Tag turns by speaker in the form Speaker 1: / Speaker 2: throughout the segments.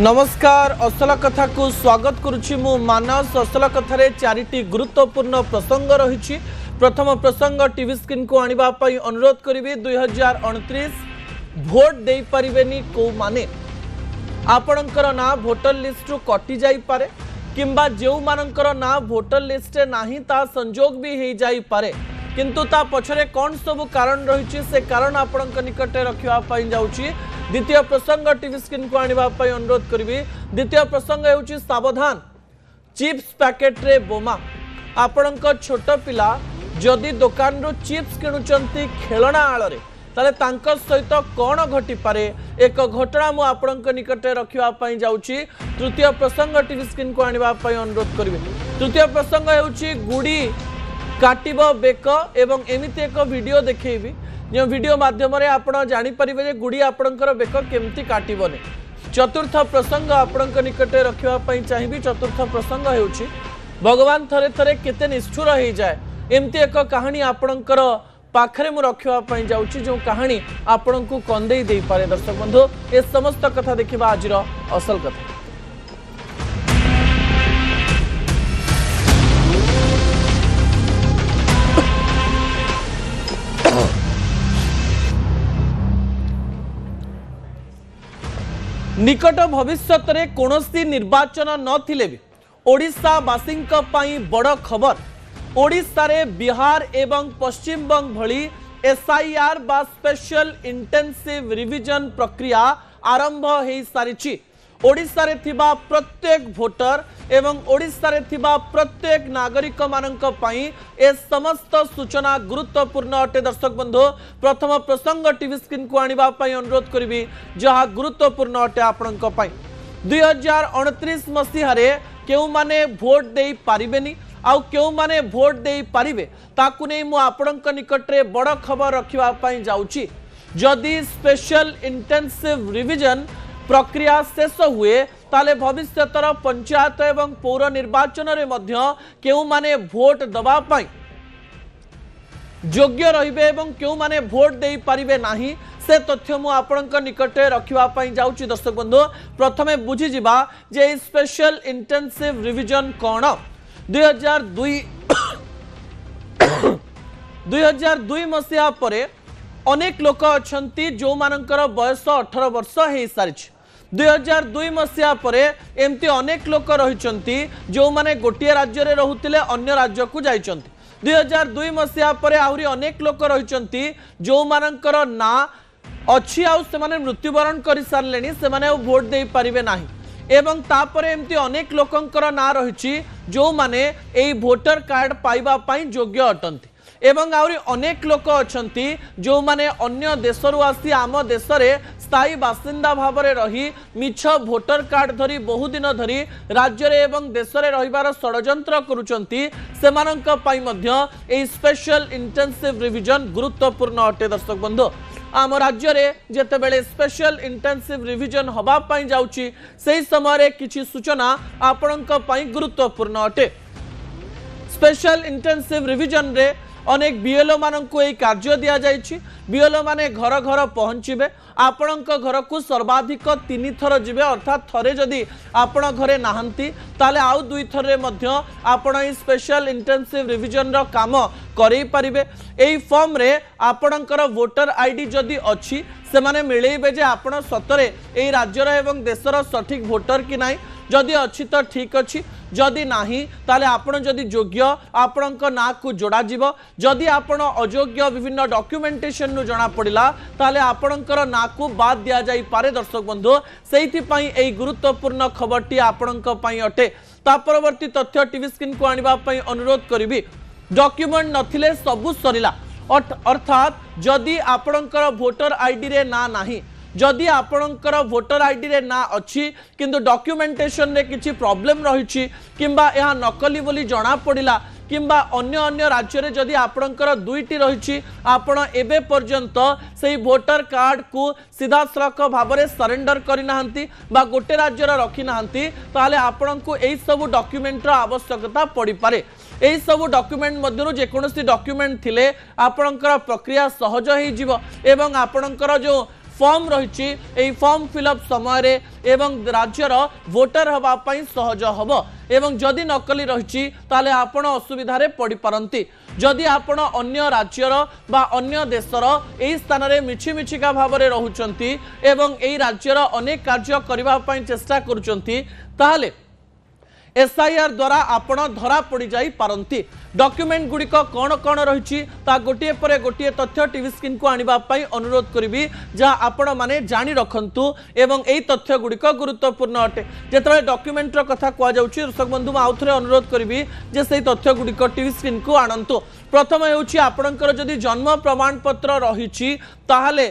Speaker 1: नमस्कार असल कथा को स्वागत करुछि मु मानस असल कथारे चारिटी गुरुत्वपूर्ण प्रसंग रही। प्रथम प्रसंग टीवी स्क्रीन को आनिबा पई अनुरोध करिवे 2029 भोट दे परिबेनी को माने आपणकर ना वोटर लिस्ट रु कटि जाई पारे किंबा जेउ मानकर ना वोटर लिस्ट नाही ता संजोग भी हे जाई पारे किंतु ता पछरे कोन सब कारण रही से कारण आपणक निकटे रखिबा पई जाउची। द्वितीय प्रसंग टीवी स्क्रीन को आनिबा पई अनुरोध करिवे। द्वितीय प्रसंग हेउची सावधान चिप्स पैकेट रे बोमा। आपणक छोट पिला जदि दुकान रो चिप्स किणुचंती खेलना आଳରେ ताले तांकर सहित कौन घटी पारे एक घटना मु आपणक निकटे रखिबा पई जाउची। तृतीय प्रसंग टीवी स्क्रीन को आनिबा पई अनुरोध करिवे। तृतीय प्रसंग हेउची गुडी काटिबो बेक एवं एमिति एक वीडियो देखैबी जो वीडियो माध्यम रे आपण जानि परिबे जे गुडी आपणकर बेक केमती काटिबने। चतुर्थ प्रसंग आपणक निकटे रखिबा पई चाहिबी। चतुर्थ प्रसंग हेउची भगवान थरे थरे केते निष्ठुर हो जाए एमती एक कहानी आपणकर पाखरे मु रखिबा पई जाउची जो कहानी आपण को कंदेई देई पारे। दर्शक बंधु ए समस्त कथा देखिबा आजिर असल कथा। निकट भविष्यत रे कोनोसी निर्वाचन नथिले भी ओडिशावासी बड़ खबर। ओडिशा रे बिहार एवं पश्चिम बंग भली एसआईआर बा स्पेशल इंटेंसिव रिविजन प्रक्रिया आरंभ हो सारी। ओडिशा रे थिबा प्रत्येक भोटर एवं ओडिशा रे थिबा प्रत्येक नागरिक मानक पई ए समस्त सूचना गुरुत्वपूर्ण अटे। दर्शक बंधु प्रथम प्रसंग टीवी स्क्रीन को आनिबा पई अनुरोध करिवि जहा गुरुत्वपूर्ण अटे आपणक पई। 2029 मसीहा रे केउ माने वोट देई पारिबेनी आउ केउ माने वोट देई पारिबे ताकु नै मु आपणक निकट रे बड़ खबर रखिबा पई जाउची। जदि स्पेशल इंटेंसिव रिविजन प्रक्रिया शेष हुए ताले भविष्यतर पंचायत एवं पौर निर्वाचन रे मध्य केउ माने वोट दबा पाई योग्य रहिबे एवं केउ माने वोट देई पारिबे नाही से तथ्य मु आपणक निकटे रखिबा पई जाउची। दर्शक बंधु प्रथमे बुझी जिबा जे स्पेशल इंटेंसिव रिविजन कोन। 2002 मसीहा परे अनेक लोक अछंती जो मानकर बयस 18 वर्ष हो सारी। 2002 मसीहा परे एमती अनेक लोक रहिचंती जो माने गोटिए राज्य रे रहुतिले अन्य राज्य को जाइचंती। 2002 मसीहा परे आहुरी अनेक लोक रहिचंती जो मानकर ना अछि आउ से माने मृत्युवरण करि सारलेनी से माने वोट देई परिबे नाही एवं तापरे एमती अनेक लोकंकर ना रहिछि जो माने एई वोटर कार्ड पाइबा पई योग्य अटंती एवं आउरी अनेक लोक अछंती जो माने अन्य देशरु आसी आम देश रे स्थायी बासिंदा भावरे रही मिछ वोटर कार्ड धरी बहु दिन धरी राज्य रे एवं देश रे रहिबार षडयंत्र करूचंती सेमानंक पई मध्य एई स्पेशल इंटेंसिव रिविजन गुरुत्वपूर्ण अटे। दर्शक बंधु आम राज्य रे जेतेबेले स्पेशल इंटेंसिव रिविजन हबा पई जाउची सेही समय रे किछि सूचना आपणक पई गुरुत्वपूर्ण अटे। स्पेशल इंटेंसिव रिविजन रे अनेक बीएलओ माननकु एई कार्य दिया जाइछि। बीएलओ माने घर घर पहुंचीबे आपणक घर को सर्वाधिक 3 थर जिबे अर्थात थरे जदि आपण घरे नाहंती ताले आउ 2 थर रे मध्य आपण ई स्पेशल इंटेंसिव रिविजन रो काम करै परिबे। एई फॉर्म रे आपणकर वोटर आईडी जदि अछि से माने मिलेइबे जे आपण सतरे एई राज्यर एवं देशर सठिक वोटर कि नाही। जदि अच्छी तो ठीक अच्छी जदि नाही ताले आपण जदि योग्य आपणक ना को जोड़ा जीव जदि आपण अयोग्य विभिन्न डॉक्यूमेंटेशन नु जणा पड़िला ताले आपणकर ना को बाद दिया जाई पारे। दर्शक बंधु सेहिथि पई एई गुरुत्वपूर्ण खबरटी आपणक पई अटे। ता परवर्ती तथ्य टीवी स्क्रीन को आनिबा पई अनुरोध करिवि। डॉक्यूमेंट नथिले सबु सरिला अर्थात जदि आपणकर वोटर आईडी रे ना नाही जदि आपणकर वोटर आईडी रे ना अच्छी किंतु डॉक्यूमेंटेशन रे किछि प्रॉब्लम रहिछि किंबा यह नकली बोली जणा पड़िला किंबा अन्य अन्य राज्य रे जदि आपणकर दुईटी रहिछि आपण एबे पर्यंत सेही वोटर कार्ड को सीधा सड़क भाव में सरेंडर करनाहांती बा गोटे राज्य रखी नाहांती ताले आपणको एई सब डॉक्यूमेंट रो आवश्यकता पड़ी पारे। एई सब डॉक्यूमेंट मध्यरु जेकोनोसी डॉक्यूमेंट थिले आपणकर प्रक्रिया सहज हो जिवो एवं आपणकर जो फॉर्म रही फॉर्म फिलअप समय एवं राज्यर वोटर हवापाई सहज हम एवं जदि नकली रही ताले आपण असुविधा पड़ पारती जदि आपण अन्य राज्यर बा अन्य देशर यही स्थान में मिछि मिछिका भाव में रोचंती एवं यही राज्यर अनेक कार्य करने चेष्टा करुचंती ताले एसआईआर द्वारा आपण धरा पड़ जाई पारंती डॉक्यूमेंट गुड़िक कौन कौन रही गोटे पर गोटे तथ्य टीवी स्क्रीन को आनिबा पई अनुरोध करी जहाँ आपण माने जानी रखंतु एवं एई तथ्य गुड़िक गुरुत्वपूर्ण अटे जेतबे डॉक्यूमेंट रो कथा कुआ जाउची दर्शक बंधु आउ थरे अनुरोध करी जे सेई तथ्य गुड़िक टीवी स्क्रीन को आनंतु प्रथम हेउची आपणकर जदि जन्म प्रमाण पत्र रही ताहाले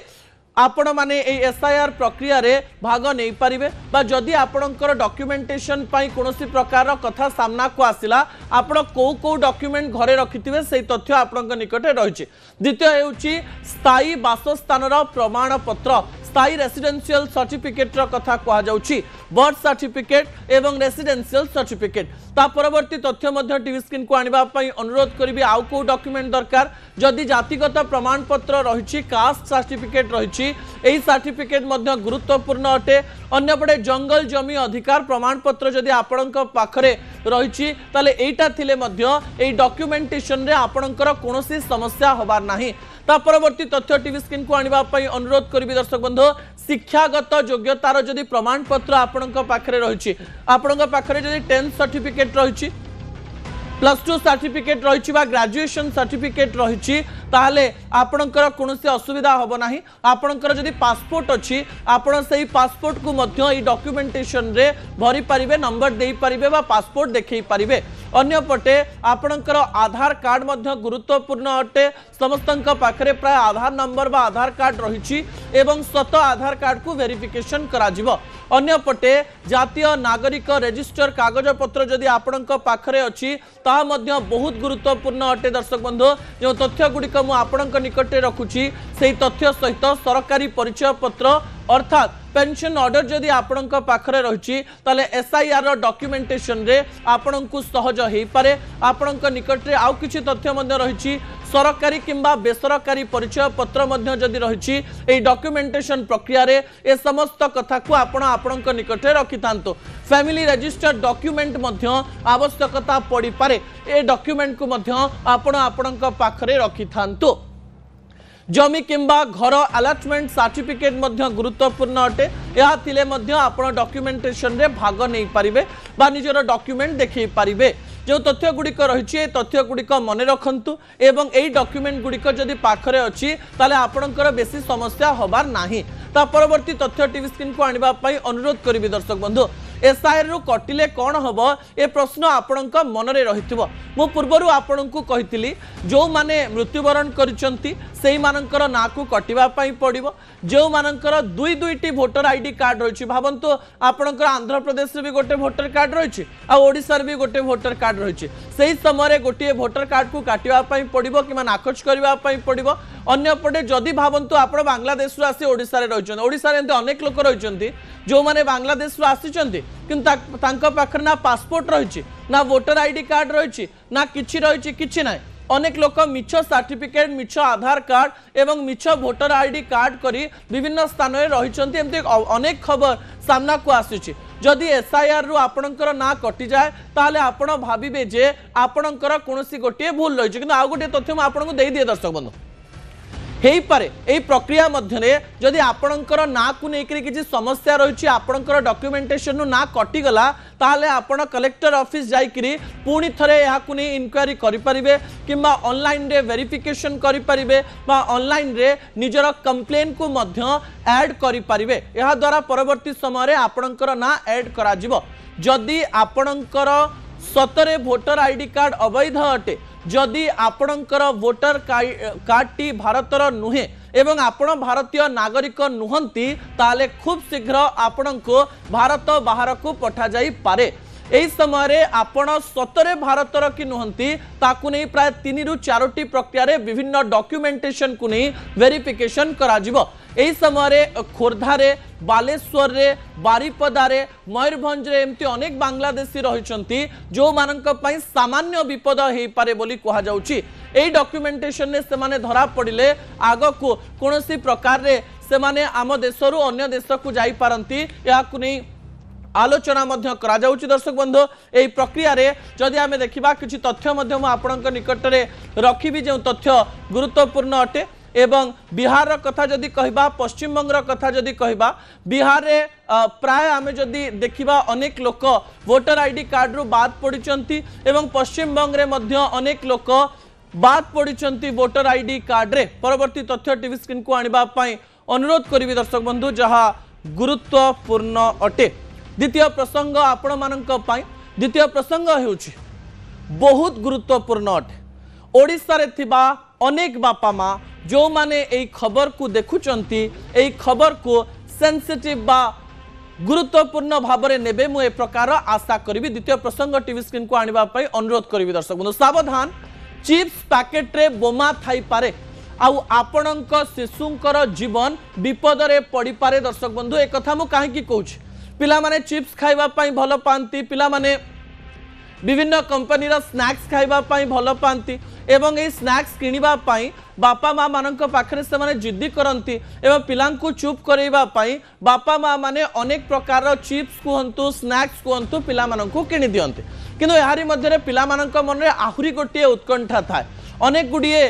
Speaker 1: आपण माने एसआईआर प्रक्रिया रे भाग नहीं पारिबे बा जदि आपणकर डॉक्यूमेंटेशन पाई कोनोसी प्रकार कथा सामना को आसिला आपण को डॉक्यूमेंट घरे रखिथिबे सेही तथ्य आपणक निकटे रहिछि द्वितीय हेउछि स्थायी वासस्थान रो प्रमाण पत्र स्थायी रेसिडेंशियल सर्टिफिकेट रो कथा कहा जाउछि बर्थ सर्टिफिकेट एवं रेसिडेंशियल सर्टिफिकेट ता परवर्ती तथ्य मध्य टीवी स्क्रीन को आनिबा पई अनुरोध करिबि आउ को डॉक्यूमेंट दरकार जदि जातिगत प्रमाण पत्र रहिछि कास्ट सर्टिफिकेट रहिछि एही सर्टिफिकेट मध्य गुरुत्वपूर्ण अटे अन्यपटे जंगल जमी अधिकार प्रमाण पत्र जदि आपणक पाखरे रहिछि ताले एटा थिले मध्य एही डॉक्यूमेंटेशन रे आपणकर कोनोसी समस्या होबार नाही ता परवर्ती तथ्य टीवी स्क्रीन को आनिबा पई अनुरोध करिबि दर्शक बंधु शिक्षागत योग्यतार जदि प्रमाण पत्र आपणक पाखरे रहिछि आपणक पाखरे जदि 10th सर्टिफिकेट रहिछि +2 सर्टिफिकेट रही ग्रेजुएशन सर्टिफिकेट रही ताहले आपणकर कोनोसी असुविधा होबो नाही आपणकर जदि पासपोर्ट अछि आपण सेही पासपोर्ट को मध्य ई डॉक्यूमेंटेशन रे भरी पारिबे नंबर देई पारिबे बा पासपोर्ट देखै पारिबे अन्य पटे आपणकर आधार कार्ड मध्य गुरुत्वपूर्ण अटे समस्तंक पाखरे प्राय आधार नंबर बा आधार कार्ड रही एवं स्वत आधार कार्ड को वेरिफिकेशन करा जिवो अन्य पटे जातीय नागरिक रजिस्टर कागज पत्र जदि आपणक पाखरे अछि ता मध्य बहुत गुरुत्वपूर्ण अटे दर्शक बंधु जो तथ्य गुड़िक मु आपणक निकटे रखुछि सेही तथ्य सहित सरकारी परिचय पत्र अर्थात पेंशन ऑर्डर जदि आपणक पाखरे रही ताले एसआईआर रो डॉक्यूमेंटेशन रे आपणकु सहज हेई पारे आपणक निकटरे आउ किछि तथ्य मध्य रही सरकारी किंबा बेसरकारी परिचय पत्र मध्य जदि रही एई डॉक्यूमेंटेशन प्रक्रिया रे ए समस्त कथा को आपणक निकटरे रखिथांतो फैमिली रजिस्टर डॉक्यूमेंट मध्य आवश्यकता पड़ी पारे ए डॉक्यूमेंट को मध्य आपणक पाखरे रखिथांतो जमी किंबा घर अलॉटमेंट सर्टिफिकेट मध्य गुरुत्वपूर्ण अटे या थिले मध्य आपण डॉक्यूमेंटेशन रे भाग नहीं पारिबे बा निजर डॉक्यूमेंट देखै पारिबे जो तथ्य गुड़िक रही तथ्य गुड़िक मन रखंतु एवं एई डॉक्यूमेंट गुड़िक जदि पाखरे अछि ताले आपणकर बेसी समस्या होबार नाही ता परवर्ती तथ्य टीवी स्क्रीन को आनिबा पई अनुरोध करिबि दर्शक बंधु एसआईआर रु कटिले कौन हम ए प्रश्न आपणक मनरे रहिथिबो मु पूर्वरु आपणकु कहितिली जो माने मृत्युवरण करिसंती सेही मानकर ना को कटिबा पई पड़िबो जो मानकर दुई दुईटी वोटर आईडी कार्ड रहिछि भाबंतु आपणकर आंध्र प्रदेश रे भी गोटे वोटर कार्ड रहिछि आ ओडिसा रे भी गोटे वोटर कार्ड रहिछि सेही समय गोटे वोटर कार्ड को काटिबा पई पड़िबो किमा नाकच करबा पई पड़िबो अन्य पटे जदि भाबंतु आपण बांग्लादेश रु आसी ओडिसा रे रहिछन ओडिसा रे एंते अनेक लोक रहिछन्ती जो माने बांग्लादेश रु आसीचन्ती किंतु तांका पाखर ना पासपोर्ट रही ना वोटर आईडी कार्ड रही ना किछि रही किछि ना अनेक लोक मिछ सर्टिफिकेट मिछ आधार कार्ड एवं मिछ वोटर आईडी कार्ड करी विभिन्न स्थान में रही एमती अनेक खबर सामना को आसुची जदि एसआईआर रु आपणकर ना कटि जाए ताहले आपण भाबिबे जे आपणकर कोनोसी गोटे भूल रही किंतु आ गोटे तथ्य मैं आपनको देई दिए दर्शक बंधु हेई पारे एई प्रक्रिया मध्यरे जदि आपणकर ना को नेकरी किछि समस्या रही आपणकर डॉक्यूमेंटेशन नु ना कटि गला ताहले आपण कलेक्टर ऑफिस जाइकरी पुणी थरे या को नै इंक्वायरी करि परिबे किंबा ऑनलाइन रे वेरिफिकेशन करि परिबे बा ऑनलाइन रे निजर कंप्लेन को मध्य ऐड करि परिबे एहा द्वारा परवर्ती समय रे आपणकर ना ऐड करा जिवो जदि आपणकर सतरे वोटर आईडी कार्ड अवैध अटे जदि आपणकर वोटर कार्ड टी भारतर नुहे एवं आपण भारतीय नागरिक नुहंती ताले खूब शीघ्र आपणको भारत बाहर को पठा जाई पारे एही समय रे आपण सतरे भारतर कि नुहंती ताकु नै प्राय 3 रु 4टी प्रक्रिया रे विभिन्न डॉक्यूमेंटेशन को नै वेरिफिकेशन करा जिवो एही समय रे खोर्धा रे बालेश्वर रे बारिपदा रे मयूरभंज रे एमती अनेक बांग्लादेशी रहिसंती जो मानक पई सामान्य विपद हेई पारे बोली कहा जाउची एही डॉक्यूमेंटेशन ने से माने धरा पड़िले आगो को कोनोसी प्रकार रे से माने आम देशरू अन्य देश को जाई पारंती याकु नै आलोचना मध्य करा जाउछि। दर्शक बंधु एही प्रक्रिया रे जदि आमे देखिबा किछि तथ्य मध्य म आपणक निकट रे रखिबि जे तथ्य गुरुत्वपूर्ण अटे एवं बिहार कथा जदि कहबा पश्चिम बंग कथा जदि कहबा बिहार रे प्राय आमे जदि देखिबा अनेक लोक वोटर आईडी कार्ड रु बाद पड़िचंती एवं पश्चिम बंग रे मध्य अनेक लोक बाद पड़िचंती वोटर आईडी कार्ड रे। परवर्ती तथ्य टीवी स्क्रीन को आनिबा पई अनुरोध करिवि दर्शक बंधु जहा गुरुत्वपूर्ण अटे। द्वितीय प्रसंग आपण मानक पई द्वितीय प्रसंग हेउछि बहुत गुरुत्वपूर्ण अटे। ओडिसा रे थिबा अनेक बापा माँ जो माने एई खबर को देखुचंती एई खबर को सेंसिटिव बा गुरुत्वपूर्ण भाव में नेबे मु ए प्रकार आशा करी। द्वितीय प्रसंग टीवी स्क्रीन को आनिबा पई अनुरोध करी दर्शक बंधु सावधान चिप्स पैकेट रे बोमा थाई पारे आउ आपणक शिशुंकर जीवन विपद रे पड़ी पारे। दर्शक बंधु एक कथा मु काहे की कहूछि पिला माने चिप्स खाइबा पई भलो पांती पिला माने विभिन्न कंपनी रो स्नैक्स खाइबा पई भलो पांती एवं ए स्नैक्स किनिबा पई बापा माँ मानक पाखरे से माने जिद्दी करंती एवं पिलांकु चुप करैबा पई बापा माँ माने अनेक प्रकार रो चिप्स कुहंतु स्नैक्स कुहंतु पिला मानकु किनि दियंती किंतु एहारी मध्ये पिला मानक मन रे आहुरी गोटिए उत्कंठा थाए अनेक गुडिए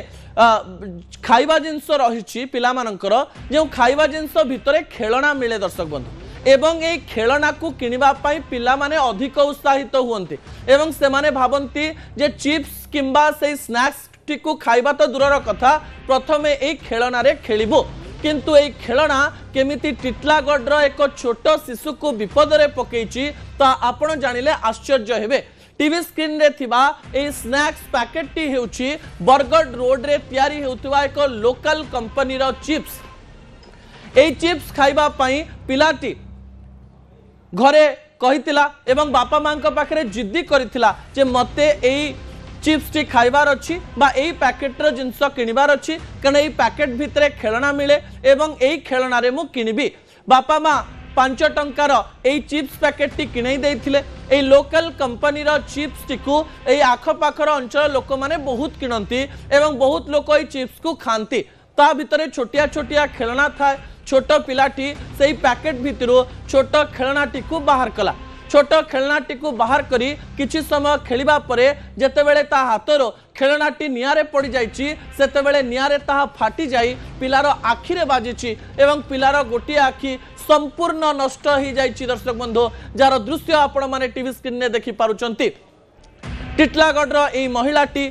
Speaker 1: खाइबा जिंस रहिछि पिला मानकर जे खाइबा जिंस भितरे खेलना मिले। दर्शक बंधु एवं ए खेलना को किनिबा पई पिला माने अधिक उत्साहित हुअन्ति एवं से माने भाबंती जे चिप्स किंबा से स्नैक्स टिकु खाइबा तो दूरर कथा प्रथमे ए खेलना रे खेलिबो किंतु ए खेलना केमिति टिटलागढ़ एक छोट शिशु को विपद रे पकेइछि ता आपण जानिले आश्चर्य हेबे। टीवी स्क्रीन रे थिबा ए स्नैक्स पैकेट टी हेउछि बरगढ़ रोड रे तयारी हेउतबा एक लोकल कंपनी रो चिप्स। ए चिप्स खाइबा पई पिलाटी घरे कहितिला एवं बापा मां को पाखरे जिद्दी करितिला जे मते एई चिप्स टी खाइबार अछि बा एई पैकेट रो जिंस किनिबार अछि कारण एई पैकेट भितरे खेलना मिले एवं एई खेलना रे मु किनिबी। बापा मां 5 टंकार एई चिप्स पैकेट टी किनै दैथिले एई लोकल कंपनी रो चिप्स टी को एई आखो पाखर अंचल लोक माने बहुत किनंती एवं बहुत लोक एई चिप्स को खांती ता भितरे छोटिया छोटिया खेलना थाए छोट पिलाटी से पैकेट भितरु छोट खेलनाटी को बाहर कला छोट खेलनाटी को बाहर करी किछि समय खेलिबा परे जेतेबेले ता हातरो खेलनाटी नियारे पड़ी जाइछि सेतेबेले नियारे ताहा फाटी जाई पिलार आखि रे बाजिछि एवं पिलार गोटी आखि संपूर्ण नष्ट हो जाइछि। दर्शक बंधु जार दृश्य आपण माने टीवी स्क्रीन ने देखि पारुचंती टिटलागढ़ ए महिलाटी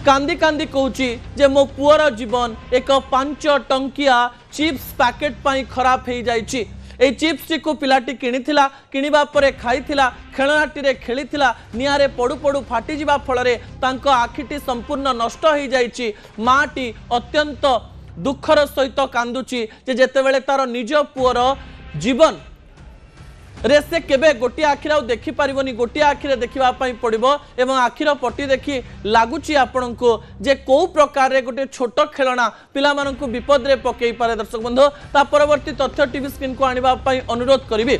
Speaker 1: कांदी कांदी कहूची जे मो पुअर जीवन एक 5 टंकिया चिप्स पैकेट पाई खराब हो जाइछि। ए चिप्स टी को पिलाटी किनिथिला किनिबा परे खाइथिला खेलनाटी रे खेलिथिला नियारे पडु पडु फाटी जिबा फଳରେ तांको आखिटी संपूर्ण नष्ट हो जाइछि। माटी अत्यंत दुखर सहित कांदुची जे जेतेबेले तार निज पुअर जीवन रे से केबे गोटी आखिर देखि पारिबनी गोटी आखिरे देखिबा पई पड़िबो एवं आखिर पट्टी देखि लागुची आपनको जे को प्रकार रे गोटे छोट खेलना पिला माननकु विपद रे पकेई पारे। दर्शक बंधु ता परवर्ती तथ्य टीवी स्क्रीन को आनिबा पई अनुरोध करिवे।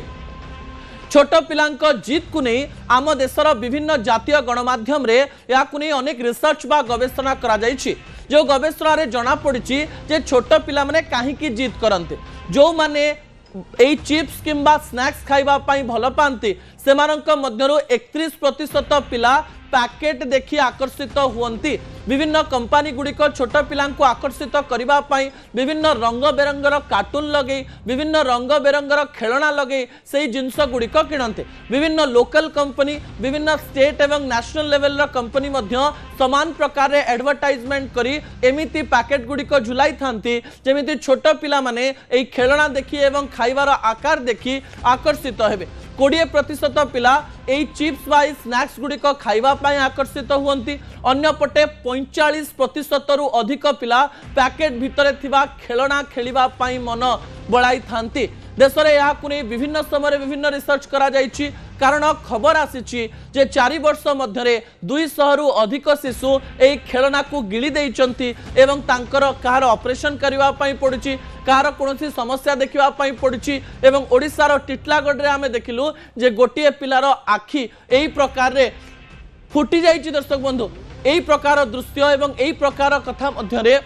Speaker 1: छोट पिलांक जीत को नहीं आम देशर विभिन्न जातीय गणमाध्यम रे याकु नहीं अनेक रिसर्च बा गवेषणा करा जाइछि जो गवेषणा रे जणा पड़िछि जे छोट पिला माने काहेकि जीत करन्ते जो माने ए चिप्स किंबा स्नैक्स खाइबा पाई भल पाती से 31% पिला पैकेट देखि आकर्षित हुअन्ति। विभिन्न कंपनी गुड़िक छोट पिला आकर्षित करबा पाई विभिन्न रंग बेरंगर कार्टून लगे विभिन्न रंग बेरंगर खेलना लगे से जिनस गुड़िक किणते विभिन्न लोकल कंपनी विभिन्न स्टेट एवं नेशनल लेवल कंपनी मध्य समान प्रकार रे एडवर्टाइजमेंट करी एमिति पैकेट गुड़िक झुलाई थांती जेमिति छोट पिला माने एई खेलना देखि एवं खाइबार आकार देखि आकर्षित हेबे। 20% पिला एई चिप्स बाई स्नैक्स गुड़िक खाइबा पाई आकर्षित हुअन्ति अन्य पटे 45% रु अधिक पिला पैकेट भितरे थिबा खेलना खेलिबा पाई मन बळाई थांती। देश में यह विभिन्न समय विभिन्न रिसर्च करा जाइछि कारण खबर आसी जे 4 वर्ष मध्य 200 रु अधिक शिशु एई खेलना को गिली देइचंती एवं तांकर कहार ऑपरेशन करबा पई पड़ुछि कहार कोनोसी समस्या देखिबा पई पड़ुछि एवं ओडिसा रो टिटलागढ़ रे आमे देखिलु जे गोटिए पिलार आखि एई प्रकार रे फुटी जाइछि। दर्शक बंधु एई प्रकार दृश्य एवं एई प्रकार कथा मध्य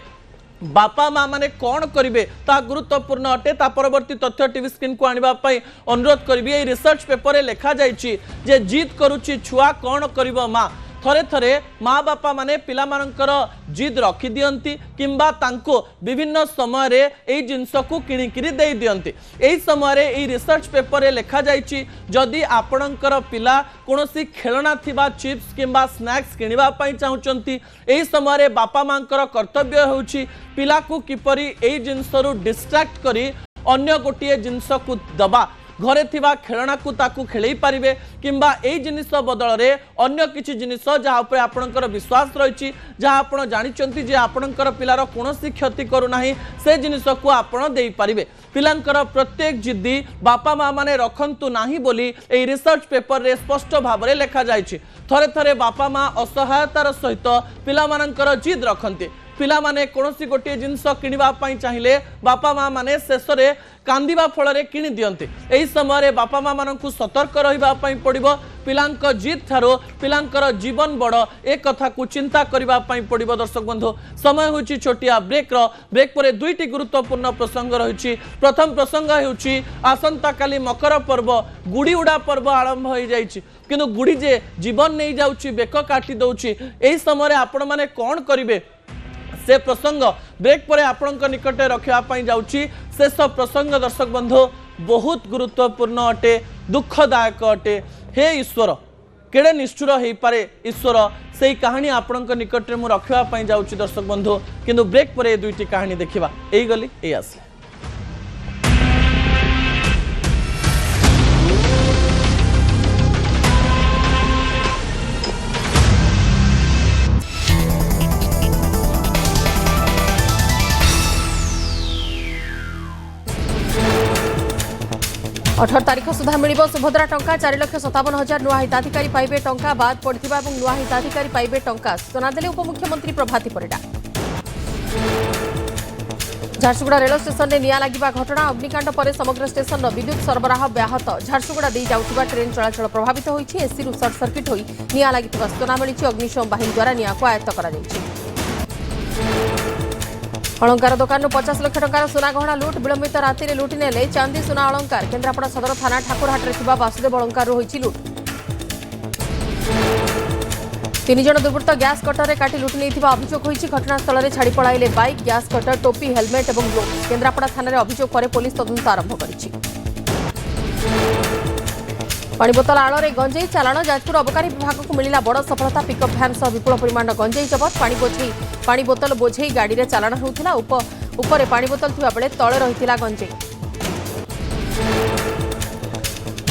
Speaker 1: बापा माँ माने कौन करेंगे ता गुरुत्वपूर्ण अटे। ता परवर्ती तथ्य टीवी स्क्रीन को आनिबा पई अनुरोध करी। ये रिसर्च पेपर लिखा जाइए जे जिद करुच्ची छुआ कौन करिबो माँ। थरे थरे माँ बापा माने पिला मानकर जिद रखी दियंती किंबा तांको विभिन्न समय रे एई जिंस को किणिकिरी दे दियंती। एई समय रे एई रिसर्च पेपर लिखा जाइए जदि आपणकर पिला कोनोसी खेलना थिबा चिप्स किंबा स्नैक्स किनिबा पई चाहुचंती एई समय रे बापा मांकर कर्तव्य होउची पिला को किपरि एई जिंसरु डिस्ट्रैक्ट करी अन्य गोटिए जिंस को दबा घरे थिबा खेलना को ताकू खेलई पारिबे किंबा एई जिनिस बदल रे अन्य किछि जिनिस जहा उपरे आपणकर विश्वास रहिछि जहा आपण जानिचंती जे आपणकर पिलार कोनोसी क्षति करू नाही से जिनिस को आपण देई पारिबे। पिलांकर प्रत्येक जिद्दी बापा माँ माने रखंतु नाही बोली एई रिसर्च पेपर रे स्पष्ट भाव रे लिखा जाइछि। थरे थरे बापा माँ असहायतार सहित पिला मानकर जिद रखंती। पिला माने कोनोसी गोटे जिंस किनिबा पई चाहिए बापा माँ माने शेष रे कांदिबा फल रे किनि दियंते। एही समय रे बापा माँ मानकु सतर्क रहिबा पई पड़िबो। पिलांक जिद थारो पिलांकर जीवन बड़ ए कथा को चिंता करिबा पई पड़िबो। दर्शक बंधु समय होची छोटिया ब्रेक परे दुईटी गुरुत्वपूर्ण प्रसंग रहिछि। प्रथम प्रसंग हेउछि आसंता काली मकर पर्व गुड़ी उड़ा पर्व आरंभ हो जाइछि किंतु गुड़ी जे जीवन नहीं जाउछि बेक काटी दउछि एही समय रे आपण माने कोन करिवे से प्रसंग ब्रेक पर आपणक निकटे रखा जाउची। शेष प्रसंग दर्शक बंधु बहुत गुरुत्वपूर्ण अटे दुखदायक अटे। हे ईश्वर केड़े निष्ठुर हो पारे ईश्वर से कहानी आपणक निकटे मु रखा जाउची दर्शक बंधु किंतु ब्रेक पर दुईटी कहानी देखिबा एई गली एई आसले।
Speaker 2: अठर तारीख सुधा मिल सुभद्रा टंका 4,57,000 नुआ हिताधिकारी पाइबे टंका बाद पड़ता नुआ हिताधिकारी पाइबे टंका सूचना देले उपमुख्यमंत्री प्रभाती परिडा। झारसुगुड़ा रेल स्टेशन में निया लगिबा घटना अग्निकांड पर समग्र स्टेशन विद्युत सरबराह व्याहत। झारसुगुड़ा दे जाउथिबा ट्रेन चलाचल प्रभावित होइछि। एसी रु सर्ट सर्किट होई निया लागिथिबा सूचना मिलिछि। अग्निशम बाहिनी द्वारा निया को आयत्त करा जाइछि। अलंकार दुकान 50 लाख टंकार सुना गहना लुट विलंबित राति में लुटि नेले चांदी सुना अलंकार। केन्द्रापड़ा सदर थाना ठाकुरहाट में वासुदेव अलंकार होइछि लुट। 3 जण दुर्वृत्त गैस कटर काटी लुटि नहीं अभियोग होइछि। घटनास्थल में छाड़ी पड़ाइले बाइक गैस कटर टोपी हेलमेट और ग्लोव्स। केन्द्रापड़ा थाना में अभियोग पर पुलिस तदंत आरंभ करिछि। पानी बोतल आड़ में गंजेई चालाण जाजपुर अबकारी विभाग को मिला बड़ सफलता। पिकअप भ्यान सह विपुल परिमाण गंजेई जबत। पानी बोतल बोझे गाड़ी में चालाण होउथिला। ऊपर पानी बोतल थिबा बेले तळे रहिथिला गंजेई।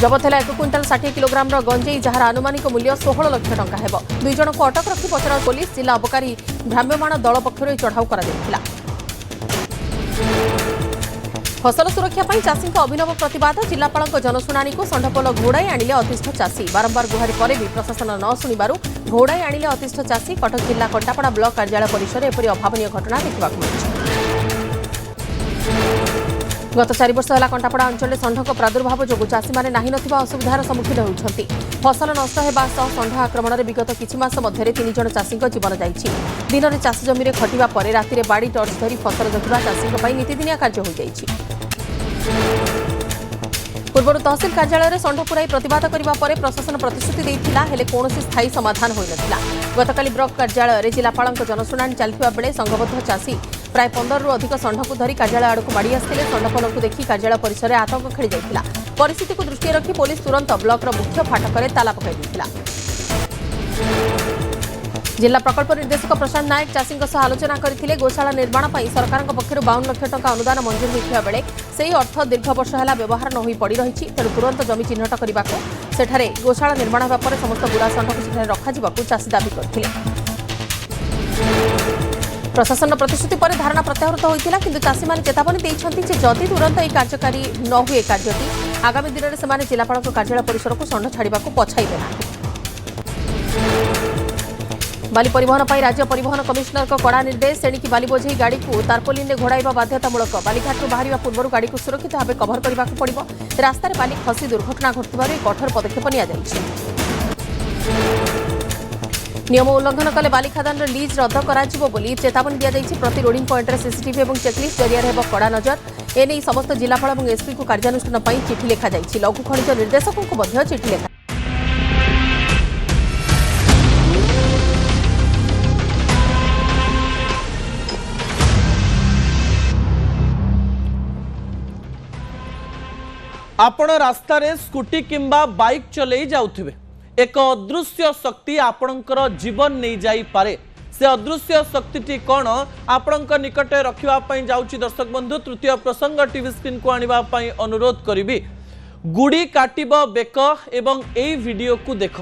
Speaker 2: जबत है 1 क्विंटाल 60 किलोग्राम गंजेई जार आनुमानिक मूल्य 16 लाख टंका हेब। 2 जन को अटक रखी पचरा पुलिस जिला अबकारी भ्राम्यमाण दल पक्षर चढ़ाऊ करा। फसल सुरक्षा पर चाषी अभिनव प्रतिवाद। जिलापाल जनशुणाणी को षंढपोल घोड़ाई आनिले अतिष्ठ चाषी। बारंबार गुहारी पर भी प्रशासन न शुणु घोड़ाई आनिले अतिष्ठ चाषी। कटक जिला कंटापड़ा ब्लॉक कार्यालय परिसर एपरी अभावनीय घटना देखा मिली। गत 4 वर्ष है कंटापड़ा अंचल षंढक प्रादुर्भाव जो चाषी मैंने नाही नथिबा असुविधार सम्मुखीन होउछंती। फसल नष्ट होगा सह षंढ आक्रमण में विगत किछि मास मध्य 3 जण चाषी जीवन जाइछि। दिन में चाष जमी में खटिबा परे राति में बाड़ी टर्च धरी फसल जगुवा चाषी नीतिदिनिया कार्य हो जाइछि। पूर्व तहसिल कार्यालय में षंढ पुराई प्रतिवाद करने पर प्रशासन प्रतिश्रुति देता हेले कौन स्थायी समाधान हो नाला। गतकाली ब्लॉक कार्यालय में जिलापाल जनशुणाणी चलता बेले संघबद्ध चाषी प्राय 15 रु अधिक षंढ को धरी कार्यालय आड़ को माड़ी आसते षंढपोल को देखि कार्यालय परिसर में आतंक खेली जाता। परिस्थिति को दृष्टि रखी पुलिस तुरंत ब्लॉक मुख्य फाटक में ताला पकाई देता। जिला प्रकल्प निर्देशक प्रशांत नायक चाषी आलोचना करते। गोशाला निर्माण पर सरकार पक्षर 52 लाख टंका अनुदान मंजूर होता बेले से अर्थ दीर्घ वर्ष है व्यवहार न हो पड़ रही। तेणु तुरंत जमी चिन्हट करने को सेठारे गोशाला निर्माण होगा पर समस्त बुढ़ा षंढ को सेठारे रखा चाषी दाबी करते। प्रशासन प्रतिश्रुति पर धारणा प्रत्याहृत होता किंतु चाषी मैंने चेतावनी देते जदि तुरंत यह कार्यकारी न हुए कार्यटी आगामी दिन में से जिलापाल कार्यालय परिसर को षंढ छाड़ा पछाइबे ना। बाली परिवहन पर राज्य परिवहन कमिशनर को कड़ा निर्देश। सेणिकी बाली बोझे गाड़ी को तारपोलिन में घोड़ाइबा बाध्यतामूलक। बालीघाट बाहर पूर्व गाड़ी को सुरक्षित भाव कभर करने को पड़ो। रास्त बाली खसी दुर्घटना घटुवर कठोर पदक्षेप नि नियम उल्लंघन कले बालिखादान लीज रद्द कराजिबो बोली चेतावनी दिया जायछि। प्रति लोडिंग पॉइंट रे सीसीटीवी एवं चेकलिस्ट जरिया हेबो कड़ा नजर। एने समस्त जिलापाल एवं एसपी को कार्यानुष्ठान पई चिठी लेखा जायछि। लघु खनिज निर्देशकों को मध्य चिठी लेखा
Speaker 1: आपण रास्ता रे स्कूटी किंबा बाइक चलई जाउथिबे एक अदृश्य शक्ति आपणकर जीवन नहीं जाई पारे। से अदृश्य शक्ति कौन आपणक निकटे रखिबा पई जाउची। दर्शक बंधु तृतीय प्रसंग टीवी स्क्रीन को आनिबा पई अनुरोध करिबी। गुड़ी काटिब बेक एवं एई वीडियो को देख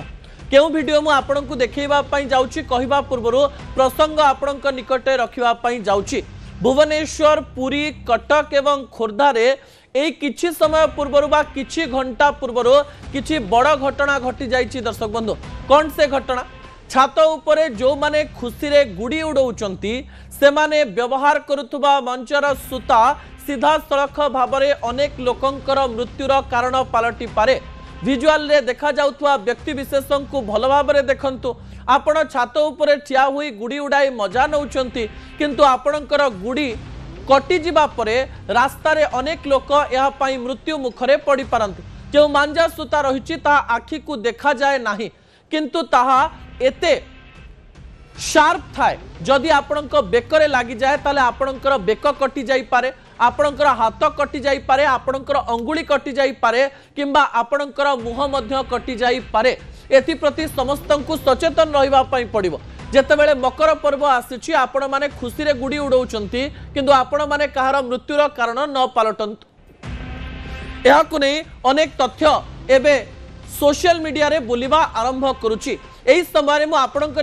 Speaker 1: केउ वीडियो मु आपणक देखैबा पई जाउची कहिबा पूर्वरु प्रसंग आपणक निकटे रखिबा पई जाउची। भुवनेश्वर पुरी कटक एवं खोर्धा रे एई किछि समय पूर्वरु बा किछि घंटा पूर्वरु किछि बड़ घटना घटी जाइछि। दर्शक बंधु कौन से घटना छात उपरे जो माने खुशी रे गुड़ी उड़ौचंती से माने व्यवहार करुथुबा मंचर सूता सीधा सड़क भाबरे अनेक लोकंकर मृत्युर कारण पलटि पारे। विजुअल रे देखा जाउथुवा व्यक्ति विशेषण को भल भाबरे देखंतु। आपण छात उपरे ठिया हुई गुड़ी उड़ाई मजा नउचंती किंतु आपणकर गुड़ी कटि जिबा परे रास्ता रे अनेक लोक यह पाई मृत्यु मुखरे पड़ी पारंती। जो मांजा सूता रहिछि ता आखि को देखा जाए नाही किंतु ताहा एते शार्प थाए जदि आपणक बेकरे लागि जाए ताले आपणकर बेक कटि जाई पारे, आपणकर हाथ कटि जाई पारे, आपणकर अंगुली कटि जाई पारे किंबा आपणकर मुह मध्य कटि जाई पारे। एथि प्रति समस्तंकु सचेतन रहिबा पई पड़िबो। जेतेबेले मकर पर्व आसीछि आपण माने खुशी रे गुड़ी उड़ौचंती किंतु आपण माने कहार मृत्युर कारण न पालटंतु। एहाकु नै अनेक तथ्य एबे सोशल मीडिया रे बोलिबा आरंभ करूछि। एही समय मु आपणक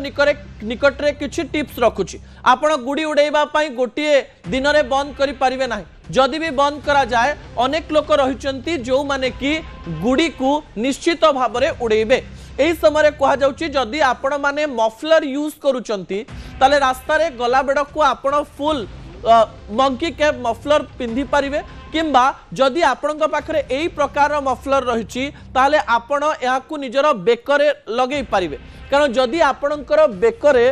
Speaker 1: निकट रे किछि टिप्स रखुछि। आपण गुड़ी उड़ेबा पई गोटिए दिन रे बंद करि परिबे नाही। जदि भी बंद करा जाए अनेक लोक रहिचंती जो माने कि गुड़ी को निश्चित भाव रे उड़ेबे। एही समय कहा जाउची जदि आपण माने मफलर यूज करूचंती ताले रास्ता रे गला बेड़ को आपण फुल मंकी कैप मफलर पिंधि पारिबे किंबा जदि आपणक पाखरे एही प्रकार मफलर रहिची ताले आपण याकू निजर बेकरे लगेई पारिबे। कारण जदि आपणकर बेकरे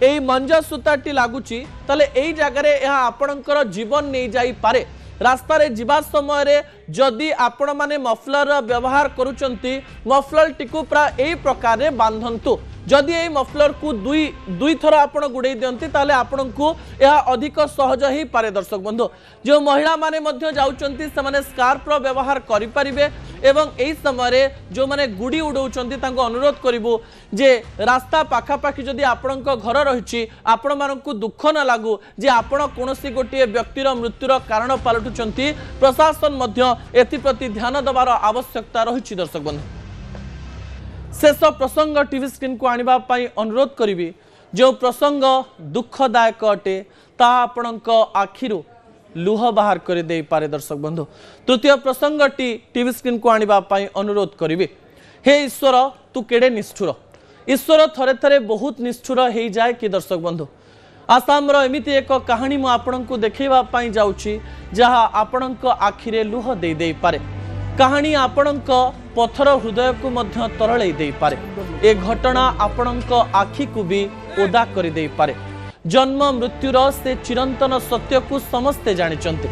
Speaker 1: एही मंजा सूताटी लागुची ताले एही जगह रे यह आपणकर जीवन नहीं जाई पारे। रास्ता रे जीवा समय रे जदि आपण माने मफलर व्यवहार करूचंती मफलर टिकु प्रा एही प्रकार रे बांधंतु। जदि एही मफलर को दुई थर आपण गुड़े दियंती ताले आपण को यह अधिक सहज ही पारे। दर्शक बंधु जो महिला माने मध्य जाउचंती से माने स्कार्फ रो व्यवहार करि परिबे एवं एही समय रे जो माने गुड़ी उड़ौचंती तांको अनुरोध करिवो जे रास्ता पाखा पाखी जदि आपणक घर रहिछि आपण मानकु दुख न लागू जे आपण कोनोसी गोटिए व्यक्तिर मृत्युर कारण पालटुचंती। प्रशासन मध्य एथि प्रति ध्यान देवार आवश्यकता रहिछि। दर्शक बंधु शेष प्रसंग टीवी स्क्रीन को आनिबा पई अनुरोध करिवि। जो प्रसंग दुखदायक अटे ता आपणक आखिरु लुह बाहर कर दे पारे। दर्शक बंधु तृतीय प्रसंग टीवी स्क्रीन को आनिबा पई अनुरोध करिवि। हे ईश्वर तू केडे निष्ठुर। ईश्वर थरे थरे बहुत निष्ठुर हो जाए कि दर्शक बंधु आसाम रो एमिति एक कहानी मु आपणक देखैबा पई जाउची जहा आपणक आखिरे लुह दे दे पारे। कहानी आपणक पथर हृदय को मध्य तरलई दे पारे। ए घटना आपणक आखि को भी ओदा कर दे पारे। जन्म मृत्युर से चिरंतन सत्य को समस्ते जानिचंती।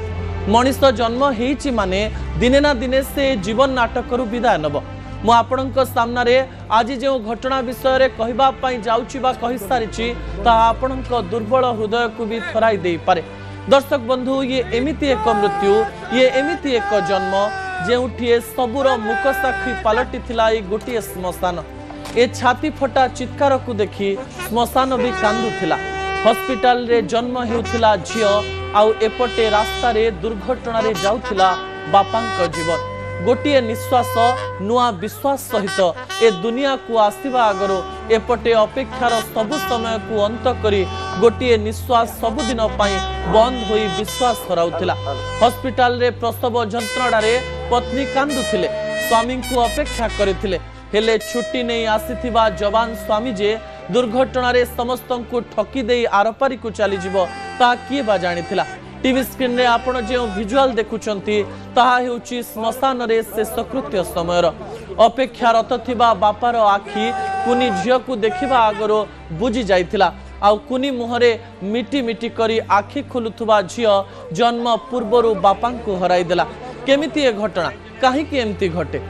Speaker 1: मनीष जन्म हेछि माने दिने ना दिने से जीवन नाटक रु विदाय नब। मु आपणक सामना रे आज जो घटना विषय रे कहिबा पई जाउची बा कहि सारिची ता आपणक दुर्बल हृदय को भी थराई दे पारे। दर्शक बंधु ये एमिति एक मृत्यु, ये एमिति एक जन्म जेउठिए सबुर मुख साक्षी पलटि थिला ए गोटिए श्मशान। ए छाती फटा चित्कार को देखी श्मशान भी कांदुथिला। हॉस्पिटल रे जन्म हेउथिला झियो आउ एपटे रास्ता रे दुर्घटना रे जाउथिला बापांक जीवन। गोटिए निश्वास नुआ विश्वास सहित ए दुनिया को आसीबा आगरो एपटे अपेक्षार सबु समय को अंत करी गोटिए निश्वास सबुदिन पाई बंद होई विश्वास हराउथिला। हॉस्पिटल रे प्रसव जंत्रणा रे पत्नी कांदुथिले, स्वामी को अपेक्षा करिथिले हेले छुट्टी नहीं आसीथिबा जवान स्वामी जे दुर्घटना रे समस्त को ठकी देई आरपारी को चली जीवो ता किए बा जानिथिला। टीवी स्क्रीन रे आपण जे विजुअल देखुचंती ताहा हेउची श्मशान रे शेषकृत्य समयर। अपेक्षारत थिबा बापार आखि कुनी झील को देखा आगर बुझी जाइथिला आउ कुनी मुहरे मिटी मिटी करी आखि खोलुथुबा झील जन्म पूर्वर बापा को हराइदेला केमिति ए घटना कहीं एमती घटे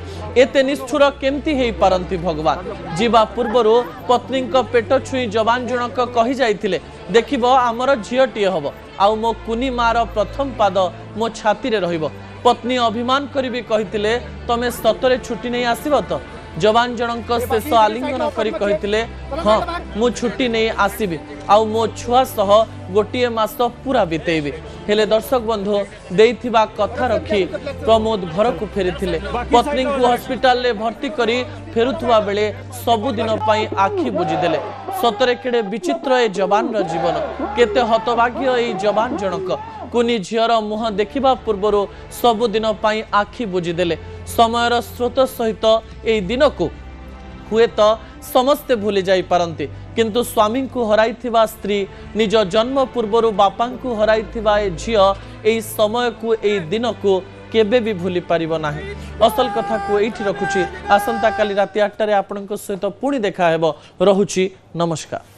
Speaker 1: एते निष्ठुर केमती हेई पारंती भगवान जीवा पूर्वर पत्नी पेट छुई जवान जनक कही जाइथिले देखिबो आमर झीलटीए हब आउ मो कुनी मार प्रथम पाद मो छाती रे रहिबो पत्नी अभिमान करी कहिथिले तमे सतरे छुट्टी नहीं आसीबो तो जवान जनक शेष आलिंगन करी कहिथिले हाँ मु छुट्टी नहीं आसीबी आउ मो छुआ सह गोटे मास पूरा बितेबी हेले दर्शक बंधु देइथिबा कथा रखी प्रमोद घर को फेरिथिले पत्नी को हॉस्पिटल ले भर्ती करी फेरुथुवा बेले सबुदिन पई आखि बुझीदेले सतरे केड़े विचित्र ए जवान रो जीवन केते हतभाग्य ए जवान जनक कुनी झीर मुह देखिबा पूर्वर सबुदिन पई आखि बुझीदेले समयर स्रोत सहित ए दिन को हुए तो समस्ते भूली जाई पारंती किंतु स्वामी को हराइथिबा स्त्री निज जन्म पूर्वर बापा को हराइथिबा ए झील ए समय को ए दिन को केबे भी भूली पारिबो नाही असल कथा को एठी रखुची आसंता काली राति 8 रे आपनक सहित पुणी देखा हेबो रहुची नमस्कार।